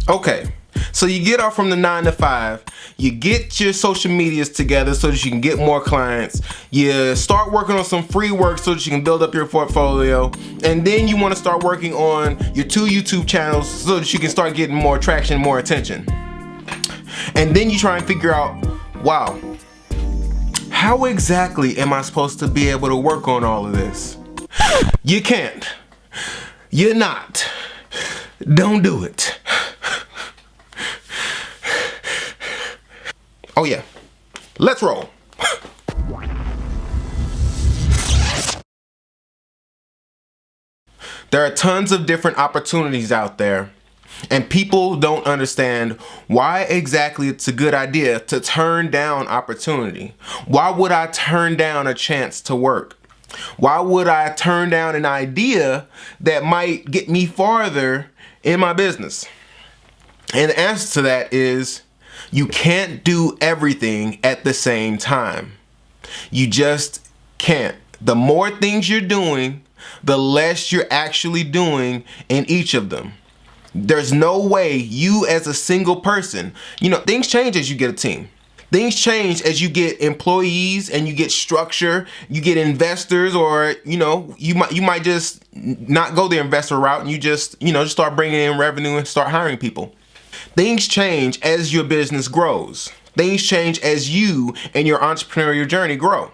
Okay, so you get off from the 9 to 5, you get your social medias together so that you can get more clients, you start working on some free work so that you can build up your portfolio, and then you want to start working on your 2 YouTube channels so that you can start getting more traction, more attention. And then you try and figure out, wow, how exactly am I supposed to be able to work on all of this? You can't. You're not. Don't do it. Oh yeah, let's roll. There are tons of different opportunities out there, and people don't understand why exactly it's a good idea to turn down opportunity. Why would I turn down a chance to work? Why would I turn down an idea that might get me farther in my business? And the answer to that is, you can't do everything at the same time. You just can't. The more things you're doing, the less you're actually doing in each of them. There's no way you as a single person, things change as you get a team. Things change as you get employees and you get structure, you get investors, or you might just not go the investor route and you just start bringing in revenue and start hiring people. Things change as your business grows. Things change as you and your entrepreneurial journey grow.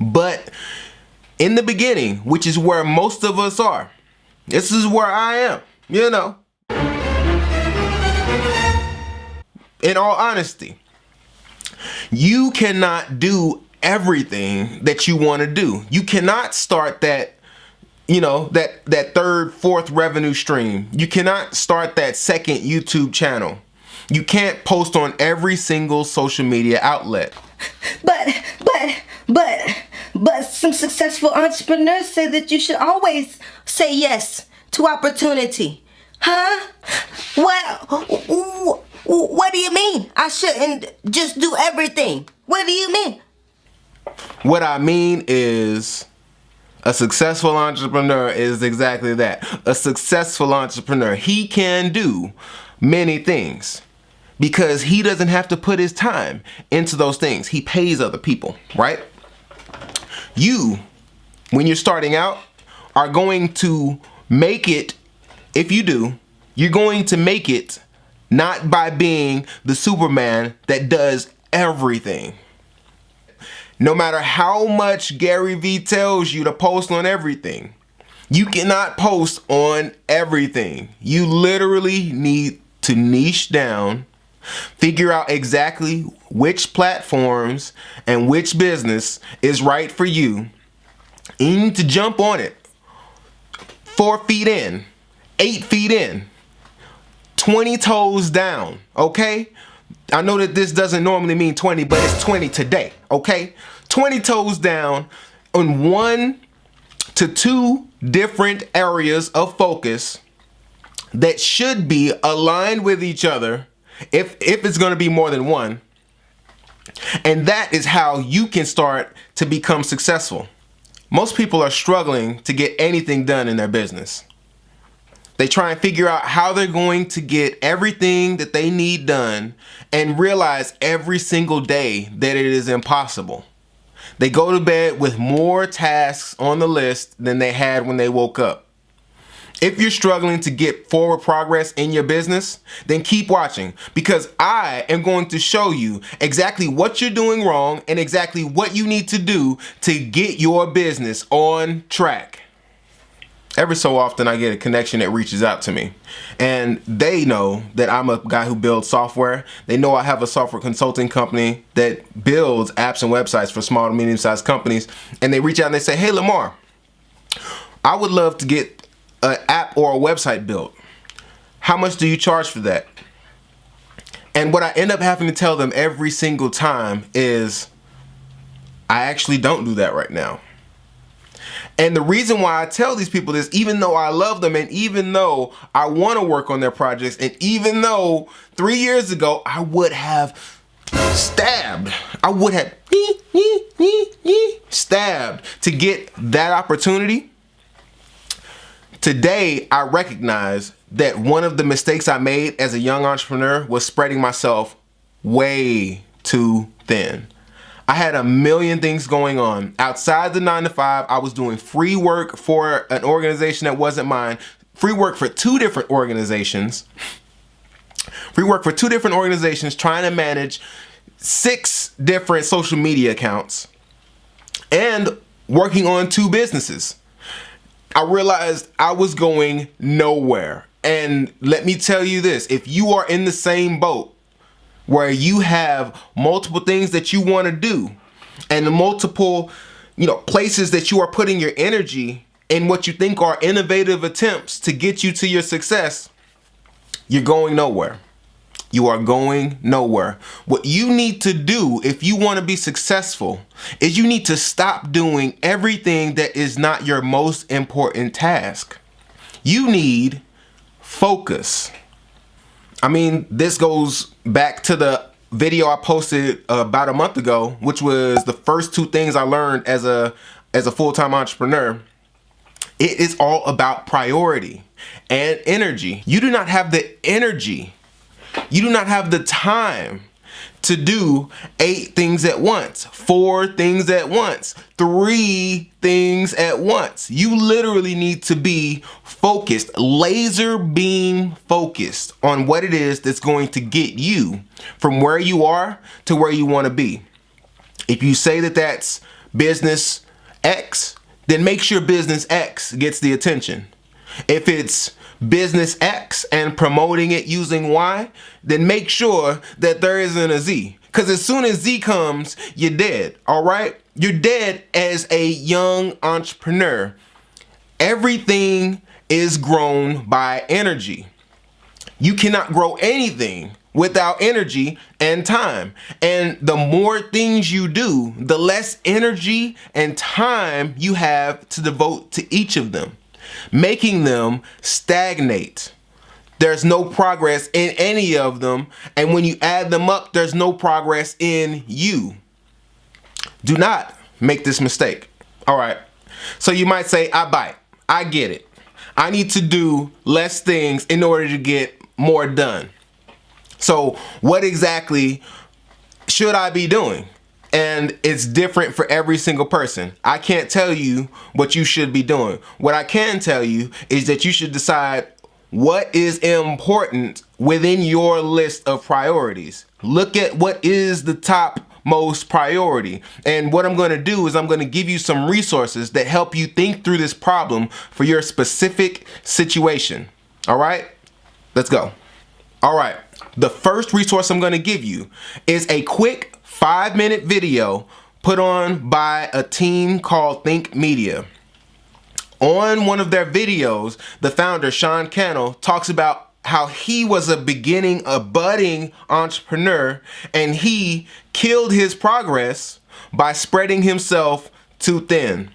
But in the beginning, which is where most of us are, this is where I am, in all honesty, you cannot do everything that you want to do. You cannot start that third, fourth revenue stream. You cannot start that second YouTube channel. You can't post on every single social media outlet. But some successful entrepreneurs say that you should always say yes to opportunity. Huh? Well, what do you mean? I shouldn't just do everything. What do you mean? What I mean is, a successful entrepreneur is exactly that. A successful entrepreneur, he can do many things because he doesn't have to put his time into those things. He pays other people, right? You, when you're starting out, are going to make it. If you do, you're going to make it not by being the Superman that does everything. No matter how much Gary Vee tells you to post on everything, you cannot post on everything. You literally need to niche down, figure out exactly which platforms and which business is right for you. And you need to jump on it 4 feet in, 8 feet in, 20 toes down, okay? I know that this doesn't normally mean 20, but it's 20 today, okay? 20 toes down on 1 to 2 different areas of focus that should be aligned with each other if it's going to be more than one. And that is how you can start to become successful. Most people are struggling to get anything done in their business. They try and figure out how they're going to get everything that they need done and realize every single day that it is impossible. They go to bed with more tasks on the list than they had when they woke up. If you're struggling to get forward progress in your business, then keep watching, because I am going to show you exactly what you're doing wrong and exactly what you need to do to get your business on track. Every so often I get a connection that reaches out to me, and they know that I'm a guy who builds software. They know I have a software consulting company that builds apps and websites for small to medium-sized companies, and they reach out and they say, hey Lamar, I would love to get an app or a website built. How much do you charge for that? And what I end up having to tell them every single time is, I actually don't do that right now. And the reason why I tell these people this, even though I love them and even though I want to work on their projects, and even though 3 years ago I would have stabbed, stabbed to get that opportunity, today I recognize that one of the mistakes I made as a young entrepreneur was spreading myself way too thin. I had a million things going on. Outside the 9 to 5, I was doing free work for an organization that wasn't mine. Free work for two different organizations. Trying to manage 6 different social media accounts and working on 2 businesses. I realized I was going nowhere. And let me tell you this, if you are in the same boat where you have multiple things that you want to do and the multiple, places that you are putting your energy in what you think are innovative attempts to get you to your success, you're going nowhere. You are going nowhere. What you need to do if you want to be successful is you need to stop doing everything that is not your most important task. You need focus. I mean, this goes back to the video I posted about a month ago, which was the first 2 things I learned as a full-time entrepreneur. It is all about priority and energy. You do not have the energy. You do not have the time to do 8 things at once, 4 things at once, 3 things at once. You literally need to be focused, laser beam focused on what it is that's going to get you from where you are to where you want to be. If you say that that's business X, then make sure business X gets the attention. If it's business X and promoting it using Y, then make sure that there isn't a Z. Because as soon as Z comes, you're dead, all right? You're dead as a young entrepreneur. Everything is grown by energy. You cannot grow anything without energy and time. And the more things you do, the less energy and time you have to devote to each of them, making them stagnate. There's no progress in any of them. And when you add them up, there's no progress in you. Do not make this mistake. All right. So you might say, I bite. I get it. I need to do less things in order to get more done. So what exactly should I be doing? And it's different for every single person. I can't tell you what you should be doing. What I can tell you is that you should decide what is important within your list of priorities. Look at what is the top most priority. And what I'm going to do is I'm going to give you some resources that help you think through this problem for your specific situation. All right, let's go. All right, the first resource I'm going to give you is a quick 5-minute video put on by a team called Think Media. On one of their videos, the founder, Sean Cannell, talks about how he was a budding entrepreneur, and he killed his progress by spreading himself too thin.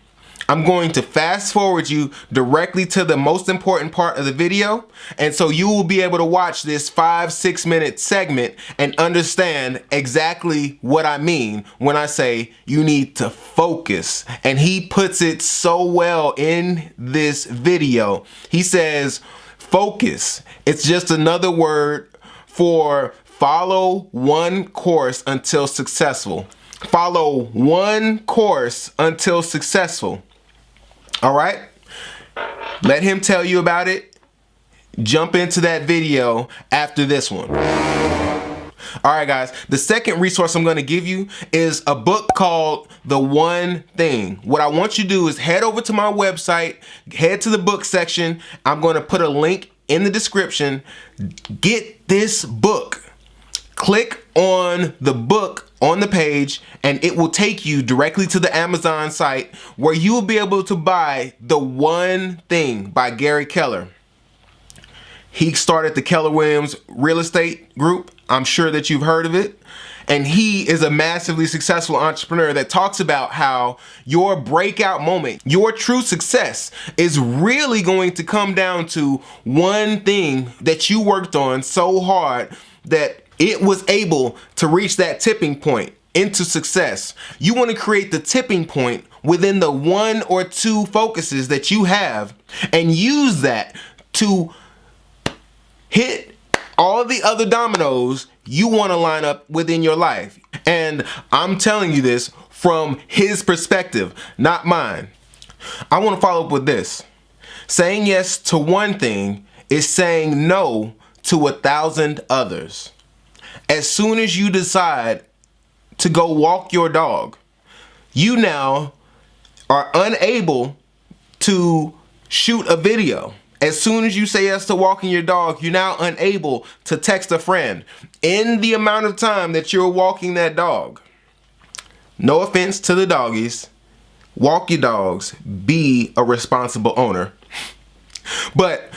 I'm going to fast forward you directly to the most important part of the video, and so you will be able to watch this 5-6 minute segment and understand exactly what I mean when I say you need to focus. And he puts it so well in this video. He says, focus. It's just another word for follow one course until successful. Follow one course until successful. All right, let him tell you about it. Jump into that video after this one. All right, guys, the second resource I'm going to give you is a book called The One Thing. What I want you to do is head over to my website, head to the book section. I'm going to put a link in the description. Get this book. Click on the book on the page, and it will take you directly to the Amazon site where you will be able to buy The One Thing by Gary Keller. He started the Keller Williams Real Estate Group. I'm sure that you've heard of it. And he is a massively successful entrepreneur that talks about how your breakout moment, your true success, is really going to come down to one thing that you worked on so hard that it was able to reach that tipping point into success. You want to create the tipping point within the 1 or 2 focuses that you have and use that to hit all the other dominoes you want to line up within your life. And I'm telling you this from his perspective, not mine. I want to follow up with this. Saying yes to one thing is saying no to 1,000 others. As soon as you decide to go walk your dog, you now are unable to shoot a video. As soon as you say yes to walking your dog, you're now unable to text a friend in the amount of time that you're walking that dog. No offense to the doggies. Walk your dogs. Be a responsible owner. But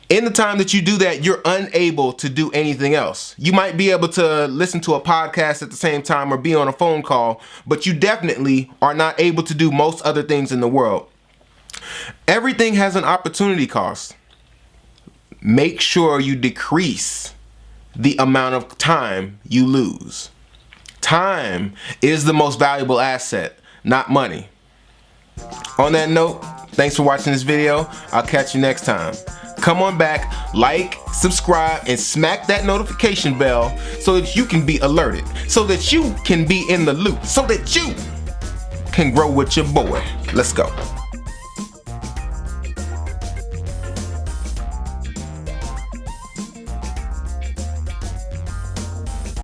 in the time that you do that, you're unable to do anything else. You might be able to listen to a podcast at the same time or be on a phone call, but you definitely are not able to do most other things in the world. Everything has an opportunity cost. Make sure you decrease the amount of time you lose. Time is the most valuable asset, not money. On that note, thanks for watching this video. I'll catch you next time. Come on back, like, subscribe, and smack that notification bell so that you can be alerted, so that you can be in the loop, so that you can grow with your boy. Let's go.